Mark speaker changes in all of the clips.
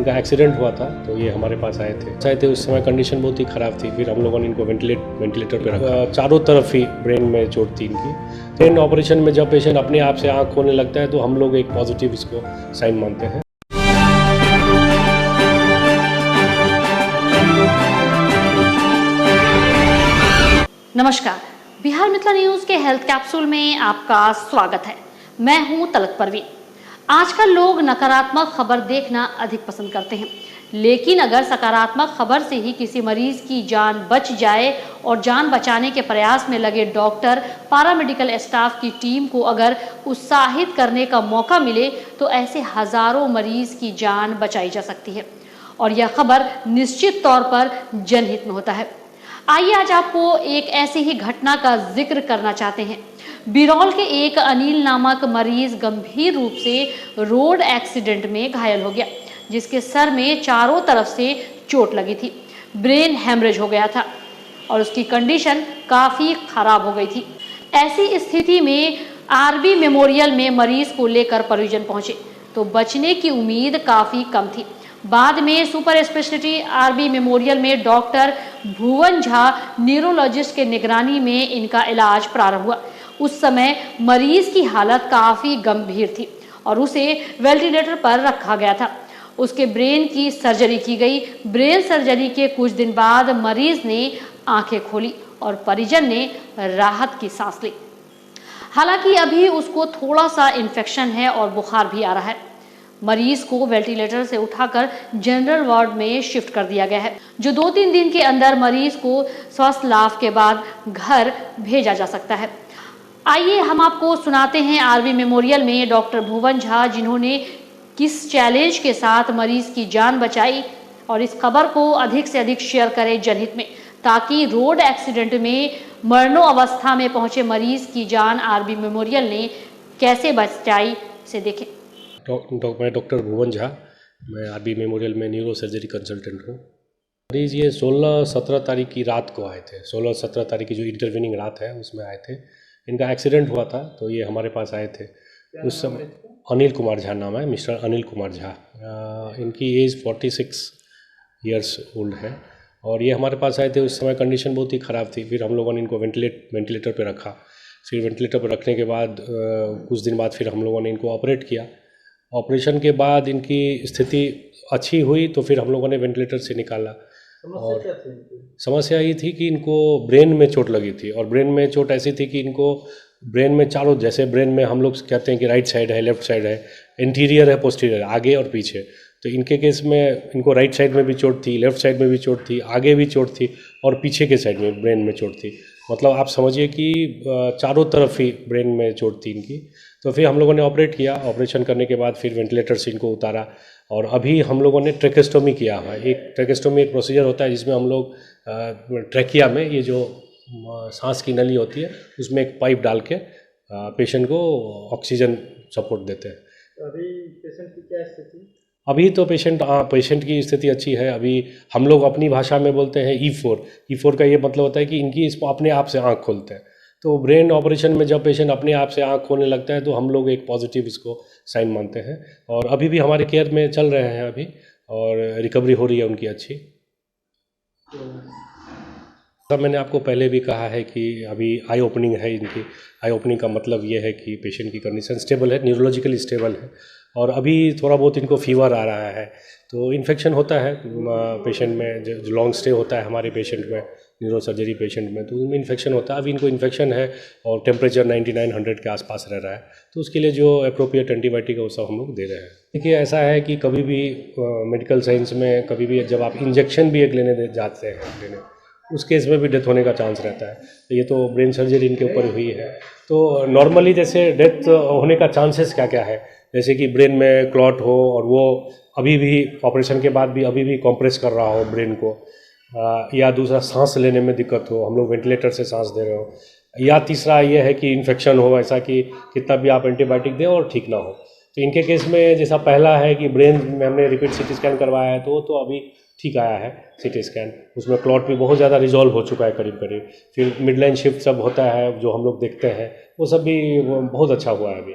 Speaker 1: इनका एक्सीडेंट हुआ था तो ये हमारे पास आए थे उस समय कंडीशन बहुत ही ख़राब थी। फिर हम लोगों ने इनको वेंटिलेटर पे रखा। चारों तरफ ही ब्रेन में चोट थी इनकी। ब्रेन ऑपरेशन में जब पेशेंट अपने आप से आँख खोलने लगता है तो हम लोग एक पॉजिटिव इसको साइन मानते हैं।
Speaker 2: नमस्कार, बिहार मिथिला न्यूज के हेल्थ कैप्सूल में आपका स्वागत है। मैं हूं तलत परवीन। आजकल लोग नकारात्मक खबर देखना अधिक पसंद करते हैं, लेकिन अगर सकारात्मक खबर से ही किसी मरीज की जान बच जाए और जान बचाने के प्रयास में लगे डॉक्टर, पैरामेडिकल स्टाफ की टीम को अगर उत्साहित करने का मौका मिले तो ऐसे हजारों मरीज की जान बचाई जा सकती है और यह खबर निश्चित तौर पर जनहित में होता है। आइए आज आपको एक ऐसी ही घटना का जिक्र करना चाहते हैं। बिरौल के एक अनिल नामक मरीज गंभीर रूप से रोड एक्सीडेंट में घायल हो गया, जिसके सर में चारों तरफ से चोट लगी थी। ब्रेन हेमरेज हो गया था और उसकी कंडीशन काफी खराब हो गई थी। ऐसी स्थिति में आरबी मेमोरियल में मरीज को लेकर परिजन पहुंचे तो बचने की उम्मीद काफी कम थी। बाद में सुपर स्पेशलिटी आरबी मेमोरियल में डॉक्टर भुवन झा न्यूरोलॉजिस्ट के निगरानी में इनका इलाज प्रारंभ हुआ। उस समय मरीज की हालत काफी गंभीर थी और उसे वेंटिलेटर पर रखा गया था। उसके ब्रेन की सर्जरी की गई। ब्रेन सर्जरी के कुछ दिन बाद मरीज ने आंखें खोली और परिजन ने राहत की सांस ली। हालांकि अभी उसको थोड़ा सा इन्फेक्शन है और बुखार भी आ रहा है। मरीज को वेंटिलेटर से उठाकर जनरल वार्ड में शिफ्ट कर दिया गया है, जो 2-3 दिन के अंदर मरीज को स्वास्थ्य लाभ के बाद घर भेजा जा सकता है। आइए हम आपको सुनाते हैं आरबी मेमोरियल में डॉक्टर भुवन झा, जिन्होंने किस चैलेंज के साथ मरीज की जान बचाई, और इस खबर को अधिक से अधिक शेयर करें जनहित में, ताकि रोड एक्सीडेंट में मरणोअवस्था में पहुंचे मरीज की जान आरबी मेमोरियल ने कैसे बचाई से देखें।
Speaker 1: मैं डॉक्टर भुवन झा, मैं आरबी मेमोरियल में न्यूरो सर्जरी कंसल्टेंट हूँ। मरीज ये 16-17 तारीख की रात को आए थे। 16-17 तारीख की जो इंटरवीनिंग रात है उसमें आए थे। इनका एक्सीडेंट हुआ था तो ये हमारे पास आए थे। उस समय अनिल कुमार झा नाम है, मिस्टर अनिल कुमार झा। इनकी एज 46 ईयर्स ओल्ड है और ये हमारे पास आए थे। उस समय कंडीशन बहुत ही ख़राब थी। फिर हम लोगों ने इनको वेंटिलेटर पे रखा। फिर वेंटिलेटर पर रखने के बाद कुछ दिन बाद फिर हम लोगों ने इनको ऑपरेट किया। ऑपरेशन के बाद इनकी स्थिति अच्छी हुई तो फिर हम लोगों ने वेंटिलेटर से निकाला। और समस्या ये थी कि इनको ब्रेन में चोट लगी थी और ब्रेन में चोट ऐसी थी कि इनको ब्रेन में चारों, जैसे ब्रेन में हम लोग कहते हैं कि राइट साइड है, लेफ्ट साइड है, इंटीरियर है, पोस्टीरियर, आगे और पीछे। तो इनके केस में इनको राइट साइड में भी चोट थी, लेफ्ट साइड में भी चोट थी, आगे भी चोट थी और पीछे के साइड में ब्रेन में चोट थी। मतलब आप समझिए कि चारों तरफ ही ब्रेन में चोट थी इनकी। तो फिर हम लोगों ने ऑपरेट किया। ऑपरेशन करने के बाद फिर वेंटिलेटर से इनको उतारा और अभी हम लोगों ने ट्रेकेस्टोमी किया हुआ है। एक ट्रेकेस्टोमी एक प्रोसीजर होता है जिसमें हम लोग ट्रैकिया में, ये जो सांस की नली होती है, उसमें एक पाइप डाल के पेशेंट को ऑक्सीजन सपोर्ट देते हैं।
Speaker 3: अभी पेशेंट की क्या स्थिति?
Speaker 1: अभी तो पेशेंट की स्थिति अच्छी है। अभी हम लोग अपनी भाषा में बोलते हैं E4 का ये मतलब होता है कि इनकी इसको अपने आप से आँख खोलते हैं। तो ब्रेन ऑपरेशन में जब पेशेंट अपने आप से आँख खोलने लगता है तो हम लोग एक पॉजिटिव इसको साइन मानते हैं और अभी भी हमारे केयर में चल रहे हैं अभी, और रिकवरी हो रही है उनकी अच्छी। तब मैंने आपको पहले भी कहा है कि अभी आई ओपनिंग है इनकी। आई ओपनिंग का मतलब ये है कि पेशेंट की कंडीशन स्टेबल है, न्यूरोलॉजिकली स्टेबल है और अभी थोड़ा बहुत इनको फीवर आ रहा है। तो इन्फेक्शन होता है पेशेंट में, जो लॉन्ग स्टे होता है हमारे पेशेंट में, न्यूरो सर्जरी पेशेंट में, तो उनमें इन्फेक्शन होता है। अभी इनको इन्फेक्शन है और टेम्परेचर 99-100 के आसपास रह रहा है, तो उसके लिए जो अप्रोप्रिएट एंटीबायोटिक है वो सब हम लोग दे रहे हैं। देखिए ऐसा है कि कभी भी मेडिकल साइंस में कभी भी जब आप इंजेक्शन भी एक लेने जाते हैं उस केस में भी डेथ होने का चांस रहता है। तो ये तो ब्रेन सर्जरी इनके ऊपर हुई है। तो नॉर्मली जैसे डेथ होने का चांसेस क्या क्या है, जैसे कि ब्रेन में क्लॉट हो और वो अभी भी ऑपरेशन के बाद भी अभी भी कॉम्प्रेस कर रहा हो ब्रेन को, या दूसरा सांस लेने में दिक्कत हो, हम लोग वेंटिलेटर से सांस दे रहे हो, या तीसरा ये है कि इन्फेक्शन हो, ऐसा कि कितना भी आप एंटीबायोटिक दें और ठीक ना हो। तो इनके केस में जैसा पहला है कि ब्रेन में हमने रिपीट सीटी स्कैन करवाया है तो अभी ठीक आया है सीटी स्कैन। उसमें क्लॉट भी बहुत ज़्यादा रिजॉल्व हो चुका है करीब करीब। फिर मिड लाइन शिफ्ट सब होता है जो हम लोग देखते हैं, वो सब भी बहुत अच्छा हुआ है अभी।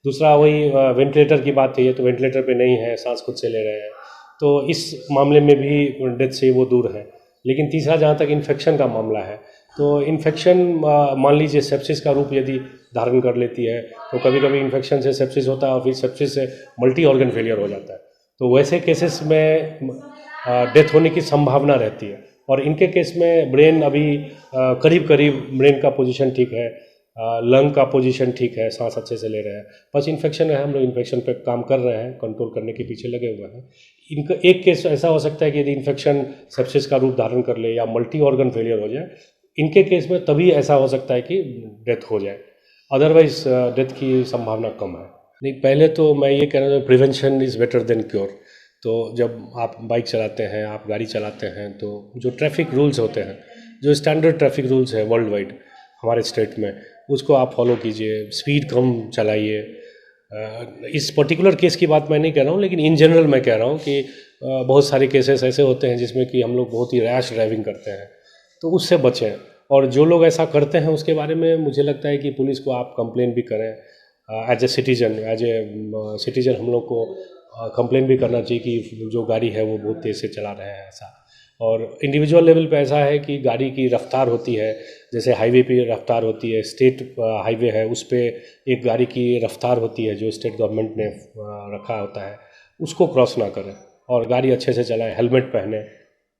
Speaker 1: दूसरा वही वेंटिलेटर की बात थी, तो वेंटिलेटर पे नहीं है, सांस खुद से ले रहे हैं। तो इस मामले में भी डेथ से वो दूर है। लेकिन तीसरा जहाँ तक इन्फेक्शन का मामला है, तो इन्फेक्शन मान लीजिए सेप्सिस का रूप यदि धारण कर लेती है, तो कभी कभी इन्फेक्शन से सेप्सिस होता है और फिर सेप्सिस से मल्टी ऑर्गन फेलियर हो जाता है। तो वैसे केसेस में डेथ होने की संभावना रहती है। और इनके केस में ब्रेन अभी करीब करीब ब्रेन का पोजीशन ठीक है, लंग का पोजीशन ठीक है, सांस अच्छे से ले रहे हैं, बस इन्फेक्शन है। हम लोग इन्फेक्शन पे काम कर रहे हैं, कंट्रोल करने के पीछे लगे हुए हैं। इनका एक केस ऐसा हो सकता है कि यदि इन्फेक्शन सेप्सिस का रूप धारण कर ले या मल्टी ऑर्गन फेलियर हो जाए, इनके केस में तभी ऐसा हो सकता है कि डेथ हो जाए, अदरवाइज डेथ की संभावना कम है। नहीं, पहले तो मैं ये कह रहा हूँ prevention is better than cure. तो जब आप बाइक चलाते हैं, आप गाड़ी चलाते हैं, तो जो ट्रैफिक रूल्स होते हैं, जो स्टैंडर्ड ट्रैफिक रूल्स है वर्ल्ड वाइड हमारे स्टेट में, उसको आप फॉलो कीजिए, स्पीड कम चलाइए। इस पर्टिकुलर केस की बात मैं नहीं कह रहा हूँ, लेकिन इन जनरल मैं कह रहा हूँ कि बहुत सारे केसेस ऐसे होते हैं जिसमें कि हम लोग बहुत ही रैश ड्राइविंग करते हैं, तो उससे बचें। और जो लोग ऐसा करते हैं उसके बारे में मुझे लगता है कि पुलिस को आप कंप्लेन भी करें। एज ए सिटीजन हम लोग को कंप्लेन भी करना चाहिए कि जो गाड़ी है वो बहुत तेज़ से चला रहे हैं ऐसा। और इंडिविजुअल लेवल पे ऐसा है कि गाड़ी की रफ्तार होती है, जैसे हाईवे पे रफ्तार होती है, स्टेट हाईवे है उस पे एक गाड़ी की रफ्तार होती है जो स्टेट गवर्नमेंट ने रखा होता है, उसको क्रॉस ना करें और गाड़ी अच्छे से चलाएं, हेलमेट पहने।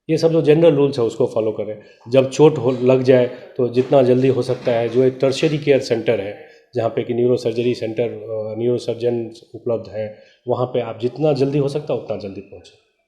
Speaker 1: ये सब जो जनरल रूल्स है उसको फॉलो करें। जब चोट हो लग जाए तो जितना जल्दी हो सकता है, जो एक टर्शियरी केयर सेंटर है जहाँ पे कि neuro surgery centre, neuro surgeon उपलब्ध हैं, वहाँ पे आप जितना जल्दी हो सकता है उतना जल्दी पहुँचें।